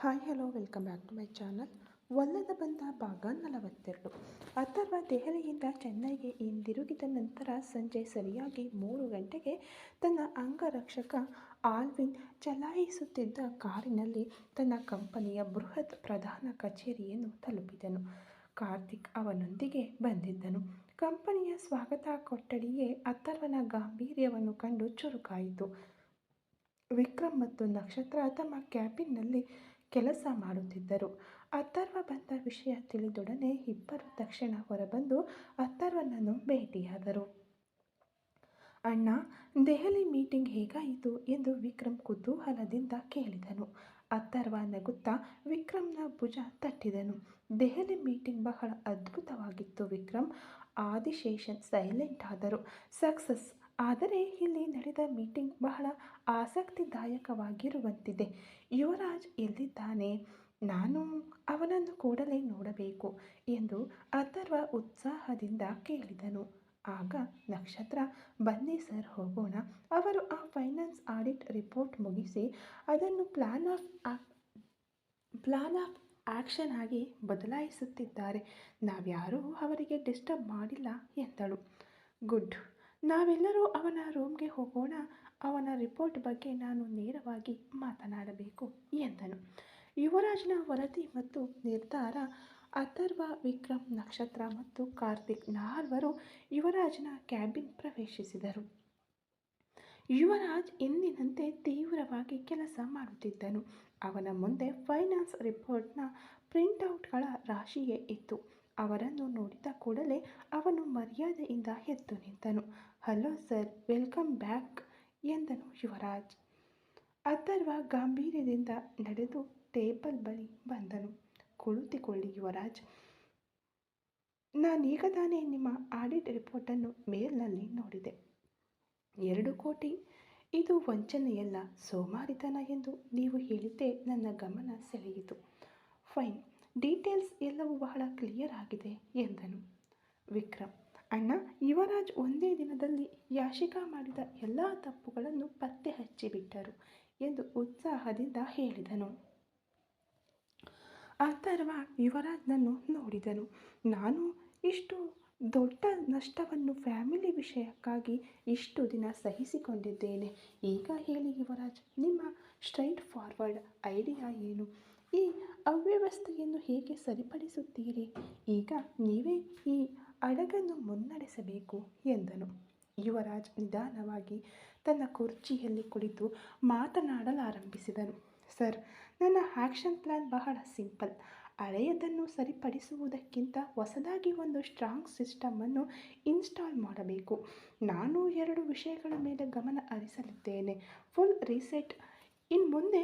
Hi hello welcome back to my channel. ಒಲ್ಲದ ಬಂದ ಭಾಗ 42. ಅಥರ್ವ ದೆಹಲಿಯಿಂದ ಚೆನ್ನೈಗೆ ಹಿಂದಿರುಗಿದ ನಂತರ ಸಂಜೆ ಸರಿಯಾಗಿ 3 ಗಂಟೆಗೆ ತನ್ನ ಅಂಗರಕ್ಷಕ ಆಲ್ವಿನ್ ಚಲಾಯಿಸುತ್ತಿದ್ದ ಕಾರಿನಲ್ಲಿ ತನ್ನ ಕಂಪನಿಯ ಬೃಹತ್ ಪ್ರಧಾನ ಕಚೇರಿಯನ್ನು ತಲುಪಿದನು. ಕಾರ್ತಿಕ್ ಅವನೊಂದಿಗೆ ಬಂದಿದ್ದನು. ಕಂಪನಿಯ ಸ್ವಾಗತ ಕೊಠಡಿಯೇ ಅಥರ್ವನ ಗಾಂಭೀರ್ಯವನ್ನು ಕಂಡು ಚುರುಕಾಯಿತು. ವಿಕ್ರಮ್ ಮತ್ತು ನಕ್ಷತ್ರ ತಮ್ಮ ಕ್ಯಾಬಿನ್ನಲ್ಲಿ ಕೆಲಸ ಮಾಡುತ್ತಿದ್ದರು. ಅಥರ್ವ ಬಂದ ವಿಷಯ ತಿಳಿದೊಡನೆ ಇಬ್ಬರು ತಕ್ಷಣ ಹೊರಬಂದು ಅಥರ್ವನನ್ನು ಭೇಟಿಯಾದರು. ಅಣ್ಣ, ದೆಹಲಿ ಮೀಟಿಂಗ್ ಹೇಗಾಯಿತು ಎಂದು ವಿಕ್ರಮ್ ಕುತೂಹಲದಿಂದ ಕೇಳಿದನು. ಅಥರ್ವ ನಗುತ್ತಾ ವಿಕ್ರಮ್ನ ಭುಜ ತಟ್ಟಿದನು. ದೆಹಲಿ ಮೀಟಿಂಗ್ ಬಹಳ ಅದ್ಭುತವಾಗಿತ್ತು ವಿಕ್ರಮ್. ಆದಿಶೇಷನ್ ಸೈಲೆಂಟ್ ಆದರು. ಸಕ್ಸಸ್. ಆದರೆ ಇಲ್ಲಿ ನಡೆದ ಮೀಟಿಂಗ್ ಬಹಳ ಆಸಕ್ತಿದಾಯಕವಾಗಿರುವಂತಿದೆ. ಯುವರಾಜ್ ಎಲ್ಲಿದ್ದಾನೆ? ನಾನು ಅವನನ್ನು ಕೂಡಲೇ ನೋಡಬೇಕು ಎಂದು ಅಥರ್ವ ಉತ್ಸಾಹದಿಂದ ಕೇಳಿದನು. ಆಗ ನಕ್ಷತ್ರ, ಬನ್ನಿ ಸರ್, ಹೋಗೋಣ. ಅವರು ಆ ಫೈನಾನ್ಸ್ ಆಡಿಟ್ ರಿಪೋರ್ಟ್ ಮುಗಿಸಿ ಅದನ್ನು ಪ್ಲಾನ್ ಆಫ್ ಆಕ್ಷನ್ ಆಗಿ ಬದಲಾಯಿಸುತ್ತಿದ್ದಾರೆ. ನಾವ್ಯಾರೂ ಅವರಿಗೆ ಡಿಸ್ಟರ್ಬ್ ಮಾಡಿಲ್ಲ ಎಂದಳು. ಗುಡ್. ನಾವೆಲ್ಲರೂ ಅವನ ರೂಮ್ಗೆ ಹೋಗೋಣ. ಅವನ ರಿಪೋರ್ಟ್ ಬಗ್ಗೆ ನಾನು ನೇರವಾಗಿ ಮಾತನಾಡಬೇಕು ಎಂದನು. ಯುವರಾಜ್ನ ವರದಿ ಮತ್ತು ನಿರ್ಧಾರ. ಅಥರ್ವ, ವಿಕ್ರಮ್, ನಕ್ಷತ್ರ ಮತ್ತು ಕಾರ್ತಿಕ್ ನಾಲ್ವರು ಯುವರಾಜ್ನ ಕ್ಯಾಬಿನ್ ಪ್ರವೇಶಿಸಿದರು. ಯುವರಾಜ್ ಎಂದಿನಂತೆ ತೀವ್ರವಾಗಿ ಕೆಲಸ ಮಾಡುತ್ತಿದ್ದನು. ಅವನ ಮುಂದೆ ಫೈನಾನ್ಸ್ ರಿಪೋರ್ಟ್ನ ಪ್ರಿಂಟ್ಔಟ್ಗಳ ರಾಶಿಯೇ ಇತ್ತು. ಅವರನ್ನು ನೋಡಿದ ಕೂಡಲೇ ಅವನು ಮರ್ಯಾದೆಯಿಂದ ಎದ್ದು ನಿಂತನು. ಹಲೋ ಸರ್, ವೆಲ್ಕಮ್ ಬ್ಯಾಕ್ ಎಂದನು ಯುವರಾಜ್. ಅಥರ್ವ ಗಾಂಭೀರ್ಯದಿಂದ ನಡೆದು ಟೇಬಲ್ ಬಳಿ ಬಂದನು. ಕುಳಿತುಕೊಳ್ಳಿ ಯುವರಾಜ್. ನಾನೀಗ ತಾನೇ ನಿಮ್ಮ ಆಡಿಟ್ ರಿಪೋರ್ಟನ್ನು ಮೇಲ್ನಲ್ಲಿ ನೋಡಿದೆ. 2 ಕೋಟಿ. ಇದು ವಂಚನೆಯಲ್ಲ, ಸೋಮಾರಿತನ ಎಂದು ನೀವು ಹೇಳಿದ್ದೇ ನನ್ನ ಗಮನ ಸೆಳೆಯಿತು. ಫೈನ್. ಡೀಟೇಲ್ಸ್ ಎಲ್ಲವೂ ಬಹಳ ಕ್ಲಿಯರ್ ಆಗಿದೆ ಎಂದನು ವಿಕ್ರಮ್. ಅಣ್ಣ, ಯುವರಾಜ್ ಒಂದೇ ದಿನದಲ್ಲಿ ಯಾಶಿಕಾ ಮಾಡಿದ ಎಲ್ಲ ತಪ್ಪುಗಳನ್ನು ಪತ್ತೆ ಹಚ್ಚಿಬಿಟ್ಟರು ಎಂದು ಉತ್ಸಾಹದಿಂದ ಹೇಳಿದನು. ಅಥರ್ವ ಯುವರಾಜ್ನನ್ನು ನೋಡಿದನು. ನಾನು ಇಷ್ಟು ದೊಡ್ಡ ನಷ್ಟವನ್ನು ಫ್ಯಾಮಿಲಿ ವಿಷಯಕ್ಕಾಗಿ ಇಷ್ಟು ದಿನ ಸಹಿಸಿಕೊಂಡಿದ್ದೇನೆ. ಈಗ ಹೇಳಿ ಯುವರಾಜ್, ನಿಮ್ಮ ಸ್ಟ್ರೈಟ್ ಫಾರ್ವರ್ಡ್ ಐಡಿಯಾ ಏನು? ಈ ಅವ್ಯವಸ್ಥೆಯನ್ನು ಹೇಗೆ ಸರಿಪಡಿಸುತ್ತೀರಿ? ಈಗ ನೀವೇ ಈ ಹಡಗನ್ನು ಮುನ್ನಡೆಸಬೇಕು ಎಂದನು. ಯುವರಾಜ್ ನಿಧಾನವಾಗಿ ತನ್ನ ಕುರ್ಚಿಯಲ್ಲಿ ಕುಳಿತು ಮಾತನಾಡಲಾರಂಭಿಸಿದನು. ಸರ್, ನನ್ನ ಆ್ಯಕ್ಷನ್ ಪ್ಲ್ಯಾನ್ ಬಹಳ ಸಿಂಪಲ್. ಹಳೆಯದನ್ನು ಸರಿಪಡಿಸುವುದಕ್ಕಿಂತ ಹೊಸದಾಗಿ ಒಂದು ಸ್ಟ್ರಾಂಗ್ ಸಿಸ್ಟಮನ್ನು ಇನ್ಸ್ಟಾಲ್ ಮಾಡಬೇಕು. ನಾನು 2 ವಿಷಯಗಳ ಮೇಲೆ ಗಮನ ಹರಿಸಲಿದ್ದೇನೆ. Full reset. ಇನ್ಮುಂದೆ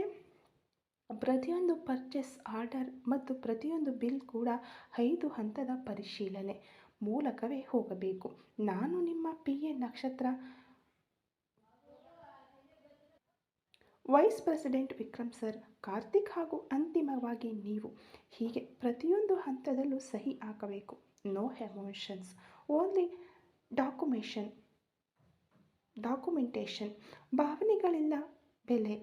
ಪ್ರತಿಯೊಂದು ಪರ್ಚೇಸ್ ಆರ್ಡರ್ ಮತ್ತು ಪ್ರತಿಯೊಂದು ಬಿಲ್ ಕೂಡ 5 ಹಂತದ ಪರಿಶೀಲನೆ ಮೂಲಕವೇ ಹೋಗಬೇಕು. ನಾನು ನಿಮ್ಮ PA Nakshatra, vice president Vikram sir, Karthik ಹಾಗೂ ಅಂತಿಮವಾಗಿ ನೀವು. ಹೀಗೆ ಪ್ರತಿಯೊಂದು ಹಂತದಲ್ಲೂ ಸಹಿ ಹಾಕಬೇಕು. No emotions, only documentation. ಭಾವನೆಗಳಿಲ್ಲ ಬೆಲೆ,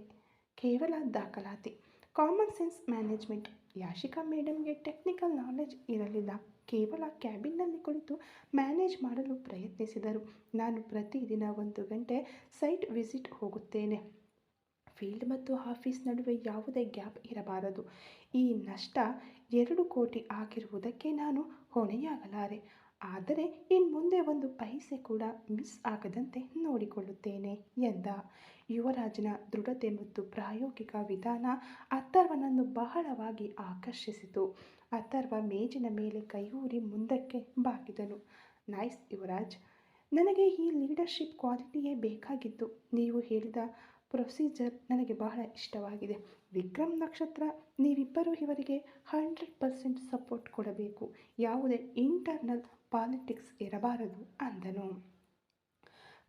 ಕೇವಲ ದಾಖಲಾತಿ. Common sense management. ಯಾಶಿಕಾ ಮೇಡಮ್ಗೆ ಟೆಕ್ನಿಕಲ್ ನಾಲೆಜ್ ಇರಲಿಲ್ಲ. ಕೇವಲ ಕ್ಯಾಬಿನ್ನಲ್ಲಿ ಕುಳಿತು ಮ್ಯಾನೇಜ್ ಮಾಡಲು ಪ್ರಯತ್ನಿಸಿದರು. ನಾನು ಪ್ರತಿದಿನ 1 ಗಂಟೆ ಸೈಟ್ ವಿಸಿಟ್ ಹೋಗುತ್ತೇನೆ. ಫೀಲ್ಡ್ ಮತ್ತು ಆಫೀಸ್ ನಡುವೆ ಯಾವುದೇ ಗ್ಯಾಪ್ ಇರಬಾರದು. ಈ ನಷ್ಟ 2 ಕೋಟಿ ಆಗಿರುವುದಕ್ಕೆ ನಾನು ಹೊಣೆಯಾಗಲಾರೆ. ಆದರೆ ಇನ್ಮುಂದೆ 1 ಪೈಸೆ ಕೂಡ ಮಿಸ್ ಆಗದಂತೆ ನೋಡಿಕೊಳ್ಳುತ್ತೇನೆ ಎಂದ. ಯುವರಾಜ್ನ ದೃಢತೆ ಮತ್ತು ಪ್ರಾಯೋಗಿಕ ವಿಧಾನ ಅಥರ್ವನನ್ನು ಬಹಳವಾಗಿ ಆಕರ್ಷಿಸಿತು. ಅಥರ್ವ ಮೇಜಿನ ಮೇಲೆ ಕೈಯೂರಿ ಮುಂದಕ್ಕೆ ಬಾಗಿದನು. ನೈಸ್ ಯುವರಾಜ್, ನನಗೆ ಈ ಲೀಡರ್ಶಿಪ್ ಕ್ವಾಲಿಟಿಯೇ ಬೇಕಾಗಿತ್ತು. ನೀವು ಹೇಳಿದ ಪ್ರೊಸೀಜರ್ ನನಗೆ ಬಹಳ ಇಷ್ಟವಾಗಿದೆ. ವಿಕ್ರಮ್, ನಕ್ಷತ್ರ, ನೀವಿಬ್ಬರೂ ಇವರಿಗೆ 100% ಸಪೋರ್ಟ್ ಕೊಡಬೇಕು. ಯಾವುದೇ ಇಂಟರ್ನಲ್ ಪಾಲಿಟಿಕ್ಸ್ ಇರಬಾರದು ಅಂದನು.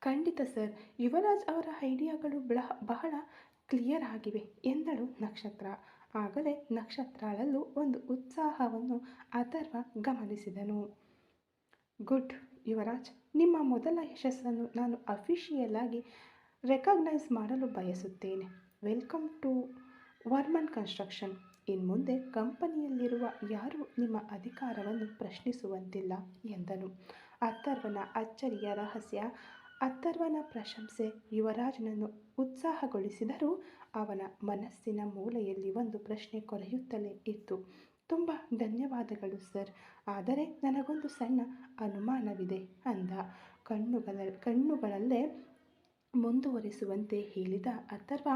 ಖಂಡಿತ ಸರ್, ಯುವರಾಜ್ ಅವರ ಐಡಿಯಾಗಳು ಬಹಳ ಕ್ಲಿಯರ್ ಆಗಿವೆ ಎಂದಳು ನಕ್ಷತ್ರ. ಆಗಲೇ ನಕ್ಷತ್ರಳಲ್ಲೂ ಒಂದು ಉತ್ಸಾಹವನ್ನು ಅಥರ್ವ ಗಮನಿಸಿದನು. ಗುಡ್ ಯುವರಾಜ್, ನಿಮ್ಮ ಮೊದಲ ಯಶಸ್ಸನ್ನು ನಾನು ಅಫಿಷಿಯಲ್ ಆಗಿ ರೆಕಗ್ನೈಸ್ ಮಾಡಲು ಬಯಸುತ್ತೇನೆ. Welcome to Varman construction. ಇನ್ಮುಂದೆ ಕಂಪನಿಯಲ್ಲಿರುವ ಯಾರೂ ನಿಮ್ಮ ಅಧಿಕಾರವನ್ನು ಪ್ರಶ್ನಿಸುವಂತಿಲ್ಲ ಎಂದನು. ಅಥರ್ವನ ಅಚ್ಚರಿಯ ರಹಸ್ಯ. ಅಥರ್ವನ ಪ್ರಶಂಸೆ ಯುವರಾಜನನ್ನು ಉತ್ಸಾಹಗೊಳಿಸಿದರೂ ಅವನ ಮನಸ್ಸಿನ ಮೂಲೆಯಲ್ಲಿ ಒಂದು ಪ್ರಶ್ನೆ ಕೊರೆಯುತ್ತಲೇ ಇತ್ತು. ತುಂಬ ಧನ್ಯವಾದಗಳು ಸರ್, ಆದರೆ ನನಗೊಂದು ಸಣ್ಣ ಅನುಮಾನವಿದೆ ಅಂದ. ಕಣ್ಣುಗಳಲ್ಲೇ ಮುಂದುವರಿಸುವಂತೆ ಹೇಳಿದ ಅಥರ್ವ.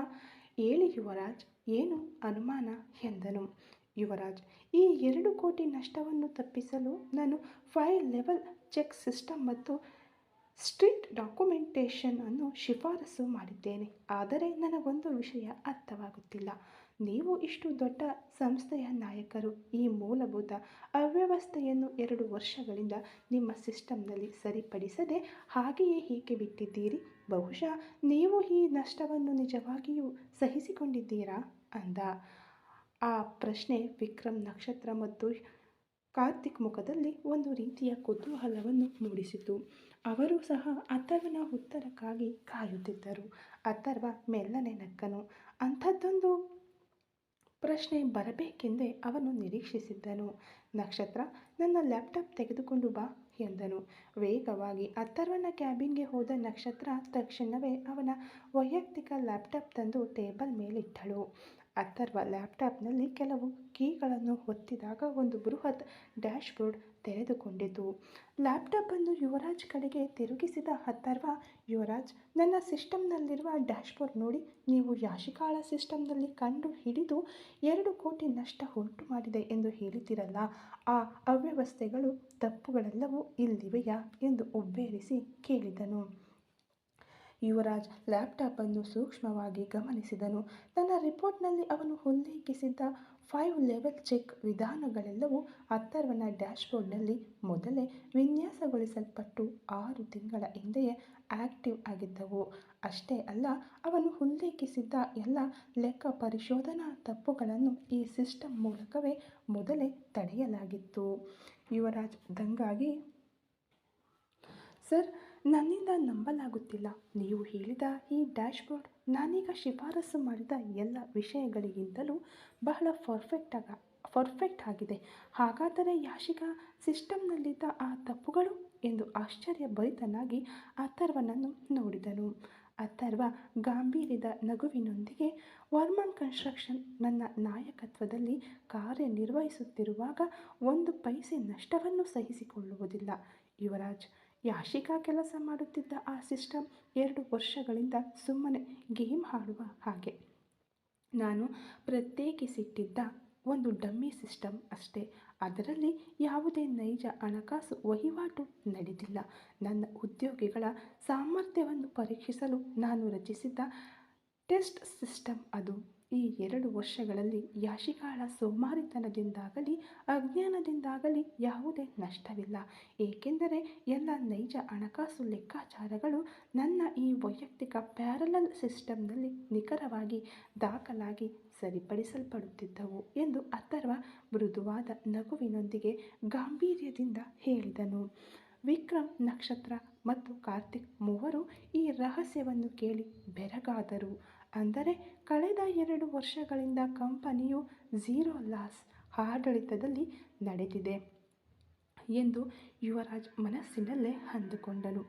ಹೇಳಿ ಯುವರಾಜ್, ಏನು ಅನುಮಾನ ಎಂದನು. ಯುವರಾಜ್, ಈ 2 ಕೋಟಿ ನಷ್ಟವನ್ನು ತಪ್ಪಿಸಲು ನಾನು 5 ಲೆವೆಲ್ ಚೆಕ್ ಸಿಸ್ಟಮ್ ಮತ್ತು ಸ್ಟ್ರಿಕ್ಟ್ ಡಾಕ್ಯುಮೆಂಟೇಷನ್ ಅನ್ನು ಶಿಫಾರಸು ಮಾಡಿದ್ದೇನೆ. ಆದರೆ ನನಗೊಂದು ವಿಷಯ ಅರ್ಥವಾಗುತ್ತಿಲ್ಲ. ನೀವು ಇಷ್ಟು ದೊಡ್ಡ ಸಂಸ್ಥೆಯ ನಾಯಕರು ಈ ಮೂಲಭೂತ ಅವ್ಯವಸ್ಥೆಯನ್ನು 2 ವರ್ಷಗಳಿಂದ ನಿಮ್ಮ ಸಿಸ್ಟಮ್ನಲ್ಲಿ ಸರಿಪಡಿಸದೆ ಹಾಗೆಯೇ ಏಕೆ ಬಿಟ್ಟಿದ್ದೀರಿ? ಬಹುಶಃ ನೀವು ಈ ನಷ್ಟವನ್ನು ನಿಜವಾಗಿಯೂ ಸಹಿಸಿಕೊಂಡಿದ್ದೀರಾ ಅಂದ. ಆ ಪ್ರಶ್ನೆ ವಿಕ್ರಮ್, ನಕ್ಷತ್ರ ಮತ್ತು ಕಾರ್ತಿಕ್ ಮುಖದಲ್ಲಿ ಒಂದು ರೀತಿಯ ಕುತೂಹಲವನ್ನು ಮೂಡಿಸಿತು. ಅವರೂ ಸಹ ಅಥರ್ವನ ಉತ್ತರಕ್ಕಾಗಿ ಕಾಯುತ್ತಿದ್ದರು. ಅಥರ್ವ ಮೆಲ್ಲನೆ ನಕ್ಕನು. ಅಂಥದ್ದೊಂದು ಪ್ರಶ್ನೆ ಬರಬೇಕೆಂದೇ ಅವನು ನಿರೀಕ್ಷಿಸಿದ್ದನು. ನಕ್ಷತ್ರ, ನನ್ನ ಲ್ಯಾಪ್ಟಾಪ್ ತೆಗೆದುಕೊಂಡು ಬಾ ಎಂದನು. ವೇಗವಾಗಿ ಅಥರ್ವನ ಕ್ಯಾಬಿನ್ಗೆ ಹೋದ ನಕ್ಷತ್ರ ತಕ್ಷಣವೇ ಅವನ ವೈಯಕ್ತಿಕ ಲ್ಯಾಪ್ಟಾಪ್ ತಂದು ಟೇಬಲ್ ಮೇಲಿಟ್ಟಳು. ಅಥರ್ವ ಲ್ಯಾಪ್ಟಾಪ್ನಲ್ಲಿ ಕೆಲವು ಕೀಗಳನ್ನು ಒತ್ತಿದಾಗ ಒಂದು ಬೃಹತ್ ಡ್ಯಾಶ್ಬೋರ್ಡ್ ತೆರೆದುಕೊಂಡಿತು. ಲ್ಯಾಪ್ಟಾಪನ್ನು ಯುವರಾಜ್ ಕಡೆಗೆ ತಿರುಗಿಸಿದ ಅಥರ್ವ. ಯುವರಾಜ್, ನನ್ನ ಸಿಸ್ಟಮ್ನಲ್ಲಿರುವ ಡ್ಯಾಶ್ಬೋರ್ಡ್ ನೋಡಿ. ನೀವು ಯಾಶಿಕಾಳ ಸಿಸ್ಟಮ್ನಲ್ಲಿ ಕಂಡು ಹಿಡಿದು 2 ಕೋಟಿ ನಷ್ಟ ಉಂಟು ಮಾಡಿದೆ ಎಂದು ಹೇಳಿದಿರಲ್ಲ, ಆ ಅವ್ಯವಸ್ಥೆಗಳು, ತಪ್ಪುಗಳೆಲ್ಲವೂ ಇಲ್ಲಿವೆಯಾ ಎಂದು ಉಬ್ಬೇರಿಸಿ ಕೇಳಿದನು. ಯುವರಾಜ್ ಲ್ಯಾಪ್ಟಾಪನ್ನು ಸೂಕ್ಷ್ಮವಾಗಿ ಗಮನಿಸಿದನು. ತನ್ನ ರಿಪೋರ್ಟ್ನಲ್ಲಿ ಅವನು ಉಲ್ಲೇಖಿಸಿದ್ದ 5 ಲೆವೆಲ್ ಚೆಕ್ ವಿಧಾನಗಳೆಲ್ಲವೂ ಅಥರ್ವನ ಡ್ಯಾಶ್ಬೋರ್ಡ್ನಲ್ಲಿ ಮೊದಲೇ ವಿನ್ಯಾಸಗೊಳಿಸಲ್ಪಟ್ಟು 6 ತಿಂಗಳ ಹಿಂದೆಯೇ ಆಕ್ಟಿವ್ ಆಗಿದ್ದವು. ಅಷ್ಟೇ ಅಲ್ಲ, ಅವನು ಉಲ್ಲೇಖಿಸಿದ್ದ ಎಲ್ಲ ಲೆಕ್ಕ ಪರಿಶೋಧನಾ ತಪ್ಪುಗಳನ್ನು ಈ ಸಿಸ್ಟಮ್ ಮೂಲಕವೇ ಮೊದಲೇ ತಡೆಯಲಾಗಿತ್ತು. ಯುವರಾಜ್ ದಂಗಾಗಿ, ಸರ್, ನನ್ನಿಂದ ನಂಬಲಾಗುತ್ತಿಲ್ಲ. ನೀವು ಹೇಳಿದ ಈ ಡ್ಯಾಶ್ಬೋರ್ಡ್ ನಾನೀಗ ಶಿಫಾರಸು ಮಾಡಿದ ಎಲ್ಲ ವಿಷಯಗಳಿಗಿಂತಲೂ ಬಹಳ ಪರ್ಫೆಕ್ಟ್ ಆಗಿದೆ. ಹಾಗಾದರೆ ಯಾಶಿಕಾ ಸಿಸ್ಟಮ್ನಲ್ಲಿದ್ದ ಆ ತಪ್ಪುಗಳು ಎಂದು ಆಶ್ಚರ್ಯಭರಿತನಾಗಿ ಅಥರ್ವನನ್ನು ನೋಡಿದನು. ಅಥರ್ವ ಗಾಂಭೀರ್ಯದ ನಗುವಿನೊಂದಿಗೆ, ವರ್ಮನ್ ಕನ್ಸ್ಟ್ರಕ್ಷನ್ ನನ್ನ ನಾಯಕತ್ವದಲ್ಲಿ ಕಾರ್ಯನಿರ್ವಹಿಸುತ್ತಿರುವಾಗ 1 ಪೈಸೆ ನಷ್ಟವನ್ನು ಸಹಿಸಿಕೊಳ್ಳುವುದಿಲ್ಲ. ಯುವರಾಜ್, ಯಾಶಿಕಾ ಕೆಲಸ ಮಾಡುತ್ತಿದ್ದ ಆ ಸಿಸ್ಟಮ್ 2 ವರ್ಷಗಳಿಂದ ಸುಮ್ಮನೆ ಗೇಮ್ ಆಡುವ ಹಾಗೆ. ನಾನು ಪ್ರತ್ಯೇಕಿಸಿಟ್ಟಿದ್ದ ಒಂದು ಡಮ್ಮಿ ಸಿಸ್ಟಮ್ ಅಷ್ಟೇ. ಅದರಲ್ಲಿ ಯಾವುದೇ ನೈಜ ಹಣಕಾಸು ವಹಿವಾಟು ನಡೆದಿಲ್ಲ. ನನ್ನ ಉದ್ಯೋಗಿಗಳ ಸಾಮರ್ಥ್ಯವನ್ನು ಪರೀಕ್ಷಿಸಲು ನಾನು ರಚಿಸಿದ್ದ ಟೆಸ್ಟ್ ಸಿಸ್ಟಮ್ ಅದು. ಈ 2 ವರ್ಷಗಳಲ್ಲಿ ಯಾಶಿಕಾಳ ಸೋಮಾರಿತನದಿಂದಾಗಲಿ ಅಜ್ಞಾನದಿಂದಾಗಲಿ ಯಾವುದೇ ನಷ್ಟವಿಲ್ಲ. ಏಕೆಂದರೆ ಎಲ್ಲ ನೈಜ ಹಣಕಾಸು ಲೆಕ್ಕಾಚಾರಗಳು ನನ್ನ ಈ ವೈಯಕ್ತಿಕ ಪ್ಯಾರಲಲ್ ಸಿಸ್ಟಮ್ನಲ್ಲಿ ನಿಖರವಾಗಿ ದಾಖಲಾಗಿ ಸರಿಪಡಿಸಲ್ಪಡುತ್ತಿದ್ದವು ಎಂದು ಅಥರ್ವ ಮೃದುವಾದ ನಗುವಿನೊಂದಿಗೆ ಗಾಂಭೀರ್ಯದಿಂದ ಹೇಳಿದನು. ವಿಕ್ರಮ್, ನಕ್ಷತ್ರ ಮತ್ತು ಕಾರ್ತಿಕ್ ಮೂವರು ಈ ರಹಸ್ಯವನ್ನು ಕೇಳಿ ಬೆರಗಾದರು. ಅಂದರೆ ಕಳೆದ 2 ವರ್ಷಗಳಿಂದ ಕಂಪನಿಯು ಝೀರೋ ಲಾಸ್ ಆಡಳಿತದಲ್ಲಿ ನಡೆದಿದೆ ಎಂದು ಯುವರಾಜ್ ಮನಸ್ಸಿನಲ್ಲೇ ಅಂದುಕೊಂಡನು.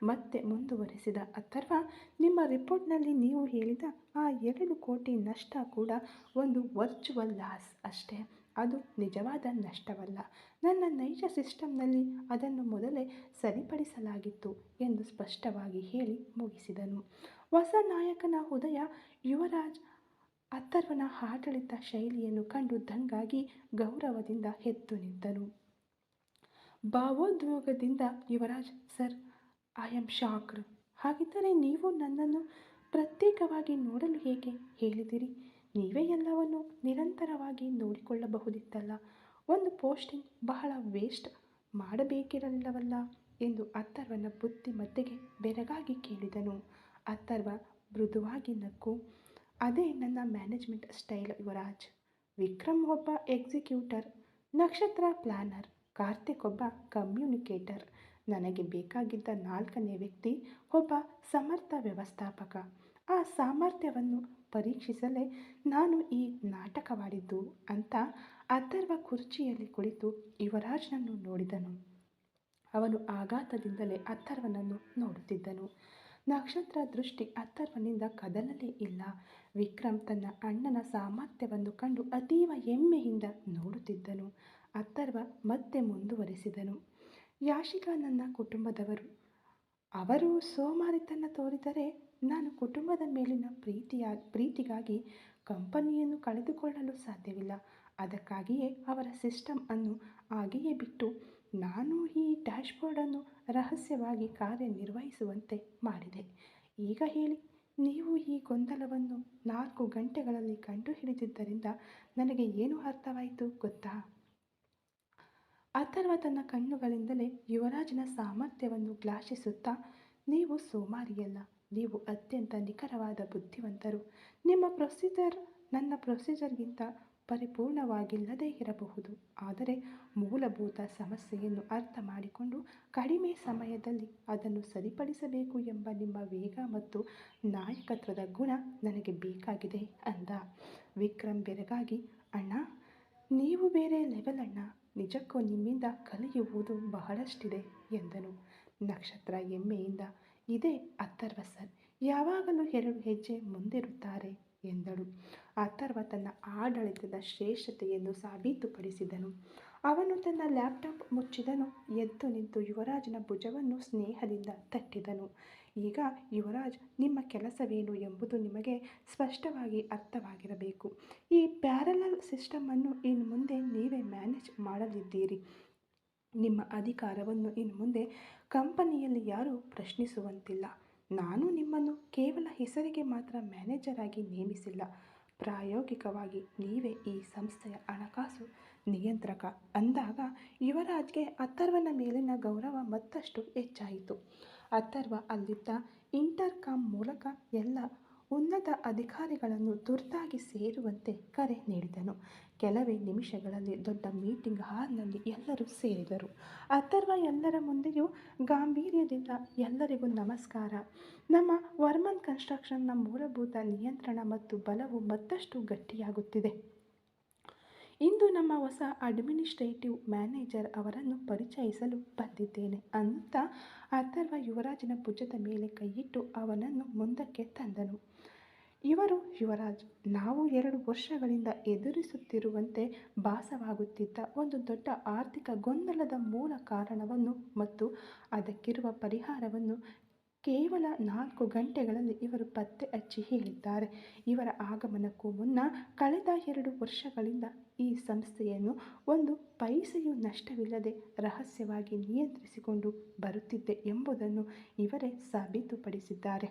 ಮತ್ತೆ ಮುಂದುವರೆಸಿದ ಅಥರ್ವ, ನಿಮ್ಮ ರಿಪೋರ್ಟ್ನಲ್ಲಿ ನೀವು ಹೇಳಿದ ಆ 2 ಕೋಟಿ ನಷ್ಟ ಕೂಡ ಒಂದು ವರ್ಚುವಲ್ ಲಾಸ್ ಅಷ್ಟೇ. ಅದು ನಿಜವಾದ ನಷ್ಟವಲ್ಲ. ನನ್ನ ನೈಜ ಸಿಸ್ಟಮ್ನಲ್ಲಿ ಅದನ್ನು ಮೊದಲೇ ಸರಿಪಡಿಸಲಾಗಿತ್ತು ಎಂದು ಸ್ಪಷ್ಟವಾಗಿ ಹೇಳಿ ಮುಗಿಸಿದನು. ಹೊಸ ನಾಯಕನ ಉದಯ. ಯುವರಾಜ್ ಅಥರ್ವನ ಆಡಳಿತ ಶೈಲಿಯನ್ನು ಕಂಡು ದಂಗಾಗಿ ಗೌರವದಿಂದ ಎದ್ದು ನಿಂತನು. ಭಾವೋದ್ವೇಗದಿಂದ, Yuvraj, sir, I am shocked. ಹಾಗಿದ್ದರೆ ನೀವು ನನ್ನನ್ನು ಪ್ರತ್ಯೇಕವಾಗಿ ನೋಡಲು ಏಕೆ ಹೇಳಿದಿರಿ? ನೀವೇ ಎಲ್ಲವನ್ನೂ ನಿರಂತರವಾಗಿ ನೋಡಿಕೊಳ್ಳಬಹುದಿತ್ತಲ್ಲ. ಒಂದು ಪೋಸ್ಟಿಂಗ್ ಬಹಳ ವೇಸ್ಟ್ ಮಾಡಬೇಕಿರಲಿಲ್ಲವಲ್ಲ ಎಂದು ಅಥರ್ವನ ಬುದ್ಧಿಮತ್ತೆಗೆ ಬೆರಗಾಗಿ ಕೇಳಿದನು. ಅಥರ್ವ ಮೃದುವಾಗಿ ನಕ್ಕು, ಅದೇ ನನ್ನ ಮ್ಯಾನೇಜ್ಮೆಂಟ್ ಸ್ಟೈಲ್ ಯುವರಾಜ್. ವಿಕ್ರಮ್ ಒಬ್ಬ ಎಕ್ಸಿಕ್ಯೂಟರ್, ನಕ್ಷತ್ರ ಪ್ಲಾನರ್, ಕಾರ್ತಿಕ್ ಒಬ್ಬ ಕಮ್ಯುನಿಕೇಟರ್. ನನಗೆ ಬೇಕಾಗಿದ್ದ 4ನೇ ವ್ಯಕ್ತಿ ಒಬ್ಬ ಸಮರ್ಥ ವ್ಯವಸ್ಥಾಪಕ. ಆ ಸಾಮರ್ಥ್ಯವನ್ನು ಪರೀಕ್ಷಿಸಲೇ ನಾನು ಈ ನಾಟಕವಾಡಿದ್ದು ಅಂತ ಅಥರ್ವ ಕುರ್ಚಿಯಲ್ಲಿ ಕುಳಿತು ಯುವರಾಜ್ನನ್ನು ನೋಡಿದನು. ಅವನು ಆಘಾತದಿಂದಲೇ ಅಥರ್ವನನ್ನು ನೋಡುತ್ತಿದ್ದನು. ನಕ್ಷತ್ರ ದೃಷ್ಟಿ ಅಥರ್ವನಿಂದ ಕದಲಲೇ ಇಲ್ಲ. ವಿಕ್ರಮ್ ತನ್ನ ಅಣ್ಣನ ಸಾಮರ್ಥ್ಯವನ್ನು ಕಂಡು ಅತೀವ ಹೆಮ್ಮೆಯಿಂದ ನೋಡುತ್ತಿದ್ದನು. ಅಥರ್ವ ಮತ್ತೆ ಮುಂದುವರೆಸಿದನು. ಯಾಶಿಕಾ ನನ್ನ ಕುಟುಂಬದವರು. ಅವರು ಸೋಮಾರಿತನ ತೋರಿದರೆ ನಾನು ಕುಟುಂಬದ ಮೇಲಿನ ಪ್ರೀತಿಗಾಗಿ ಕಂಪನಿಯನ್ನು ಕಳೆದುಕೊಳ್ಳಲು ಸಾಧ್ಯವಿಲ್ಲ. ಅದಕ್ಕಾಗಿಯೇ ಅವರ ಸಿಸ್ಟಮ್ ಅನ್ನು ಹಾಗೆಯೇ ಬಿಟ್ಟು ನಾನು ಈ ಡ್ಯಾಶ್ಬೋರ್ಡನ್ನು ರಹಸ್ಯವಾಗಿ ಕಾರ್ಯನಿರ್ವಹಿಸುವಂತೆ ಮಾಡಿದೆ. ಈಗ ಹೇಳಿ, ನೀವು ಈ ಗೊಂದಲವನ್ನು 4 ಗಂಟೆಗಳಲ್ಲಿ ಕಂಡುಹಿಡಿದಿದ್ದರಿಂದ ನನಗೆ ಏನು ಅರ್ಥವಾಯಿತು ಗೊತ್ತಾ? ಅಥರ್ವ ತನ್ನ ಕಣ್ಣುಗಳಿಂದಲೇ ಯುವರಾಜನ ಸಾಮರ್ಥ್ಯವನ್ನು ಶ್ಲಾಘಿಸುತ್ತಾ, ನೀವು ಸೋಮಾರಿಯಲ್ಲ, ನೀವು ಅತ್ಯಂತ ನಿಖರವಾದ ಬುದ್ಧಿವಂತರು. ನಿಮ್ಮ ಪ್ರೊಸೀಜರ್ ನನ್ನ ಪ್ರೊಸೀಜರ್ಗಿಂತ ಪರಿಪೂರ್ಣವಾಗಿಲ್ಲದೇ ಇರಬಹುದು, ಆದರೆ ಮೂಲಭೂತ ಸಮಸ್ಯೆಯನ್ನು ಅರ್ಥ ಮಾಡಿಕೊಂಡು ಕಡಿಮೆ ಸಮಯದಲ್ಲಿ ಅದನ್ನು ಸರಿಪಡಿಸಬೇಕು ಎಂಬ ನಿಮ್ಮ ವೇಗ ಮತ್ತು ನಾಯಕತ್ವದ ಗುಣ ನನಗೆ ಬೇಕಾಗಿದೆ ಅಂದ. ವಿಕ್ರಮ್ ಬೆರಗಾಗಿ, ಅಣ್ಣ, ನೀವು ಬೇರೆ ಲೆವೆಲ್ ಅಣ್ಣ, ನಿಜಕ್ಕೂ ನಿಮ್ಮಿಂದ ಕಲಿಯುವುದು ಬಹಳಷ್ಟಿದೆ ಎಂದನು. ನಕ್ಷತ್ರ ಹೆಮ್ಮೆಯಿಂದ, ಇದೇ ಅಥರ್ವ ಸರ್, ಯಾವಾಗಲೂ 2 ಹೆಜ್ಜೆ ಮುಂದಿರುತ್ತಾರೆ ಎಂದಳು. ಅಥರ್ವ ತನ್ನ ಆಡಳಿತದ ಶ್ರೇಷ್ಠತೆಯನ್ನು ಸಾಬೀತುಪಡಿಸಿದನು. ಅವನು ತನ್ನ ಲ್ಯಾಪ್ಟಾಪ್ ಮುಚ್ಚಿದನು. ಎದ್ದು ನಿಂತು ಯುವರಾಜನ ಭುಜವನ್ನು ಸ್ನೇಹದಿಂದ ತಟ್ಟಿದನು. ಈಗ ಯುವರಾಜ್, ನಿಮ್ಮ ಕೆಲಸವೇನು ಎಂಬುದು ನಿಮಗೆ ಸ್ಪಷ್ಟವಾಗಿ ಅರ್ಥವಾಗಿರಬೇಕು. ಈ ಪ್ಯಾರಲಲ್ ಸಿಸ್ಟಮನ್ನು ಇನ್ನು ಮುಂದೆ ನೀವೇ ಮ್ಯಾನೇಜ್ ಮಾಡಲಿದ್ದೀರಿ. ನಿಮ್ಮ ಅಧಿಕಾರವನ್ನು ಇನ್ನು ಮುಂದೆ ಕಂಪನಿಯಲ್ಲಿ ಯಾರೂ ಪ್ರಶ್ನಿಸುವಂತಿಲ್ಲ. ನಾನು ನಿಮ್ಮನ್ನು ಕೇವಲ ಹೆಸರಿಗೆ ಮಾತ್ರ ಮ್ಯಾನೇಜರ್ ಆಗಿ ನೇಮಿಸಿಲ್ಲ. ಪ್ರಾಯೋಗಿಕವಾಗಿ ನೀವೇ ಈ ಸಂಸ್ಥೆಯ ಹಣಕಾಸು ನಿಯಂತ್ರಕ ಅಂದಾಗ ಯುವರಾಜ್ಗೆ ಅಥರ್ವನ ಮೇಲಿನ ಗೌರವ ಮತ್ತಷ್ಟು ಹೆಚ್ಚಾಯಿತು. ಅಥರ್ವ ಅಲ್ಲಿದ್ದ ಇಂಟರ್ಕಾಮ್ ಮೂಲಕ ಎಲ್ಲ ಉನ್ನತ ಅಧಿಕಾರಿಗಳನ್ನು ತುರ್ತಾಗಿ ಸೇರುವಂತೆ ಕರೆ ನೀಡಿದನು. ಕೆಲವೇ ನಿಮಿಷಗಳಲ್ಲಿ ದೊಡ್ಡ ಮೀಟಿಂಗ್ ಹಾಲ್ನಲ್ಲಿ ಎಲ್ಲರೂ ಸೇರಿದರು. ಅಥರ್ವ ಎಲ್ಲರ ಮುಂದೆಯೂ ಗಾಂಭೀರ್ಯದಿಂದ, ಎಲ್ಲರಿಗೂ ನಮಸ್ಕಾರ. ನಮ್ಮ ವರ್ಮನ್ ಕನ್ಸ್ಟ್ರಕ್ಷನ್ನ ಮೂಲಭೂತ ನಿಯಂತ್ರಣ ಮತ್ತು ಬಲವು ಮತ್ತಷ್ಟು ಗಟ್ಟಿಯಾಗುತ್ತಿದೆ. ಇಂದು ನಮ್ಮ ಹೊಸ ಅಡ್ಮಿನಿಸ್ಟ್ರೇಟಿವ್ ಮ್ಯಾನೇಜರ್ ಅವರನ್ನು ಪರಿಚಯಿಸಲು ಬಂದಿದ್ದೇನೆ ಅನ್ನುತ್ತಾ ಅಥರ್ವ ಯುವರಾಜನ ಭುಜದ ಮೇಲೆ ಕೈಯಿಟ್ಟು ಅವನನ್ನು ಮುಂದಕ್ಕೆ ತಂದನು. ಇವರು ಯುವರಾಜ್. ನಾವು 2 ವರ್ಷಗಳಿಂದ ಎದುರಿಸುತ್ತಿರುವಂತೆ ಭಾಸವಾಗುತ್ತಿದ್ದ ಒಂದು ದೊಡ್ಡ ಆರ್ಥಿಕ ಗೊಂದಲದ ಮೂಲ ಕಾರಣವನ್ನು ಮತ್ತು ಅದಕ್ಕಿರುವ ಪರಿಹಾರವನ್ನು ಕೇವಲ 4 ಗಂಟೆಗಳಲ್ಲಿ ಇವರು ಪತ್ತೆ ಹಚ್ಚಿ ಹೇಳಿದ್ದಾರೆ. ಇವರ ಆಗಮನಕ್ಕೂ ಮುನ್ನ ಕಳೆದ 2 ವರ್ಷಗಳಿಂದ ಈ ಸಂಸ್ಥೆಯನ್ನು ಒಂದು ಪೈಸೆಯೂ ನಷ್ಟವಿಲ್ಲದೆ ರಹಸ್ಯವಾಗಿ ನಿಯಂತ್ರಿಸಿಕೊಂಡು ಬರುತ್ತಿದ್ದೆ ಎಂಬುದನ್ನು ಇವರೇ ಸಾಬೀತುಪಡಿಸಿದ್ದಾರೆ.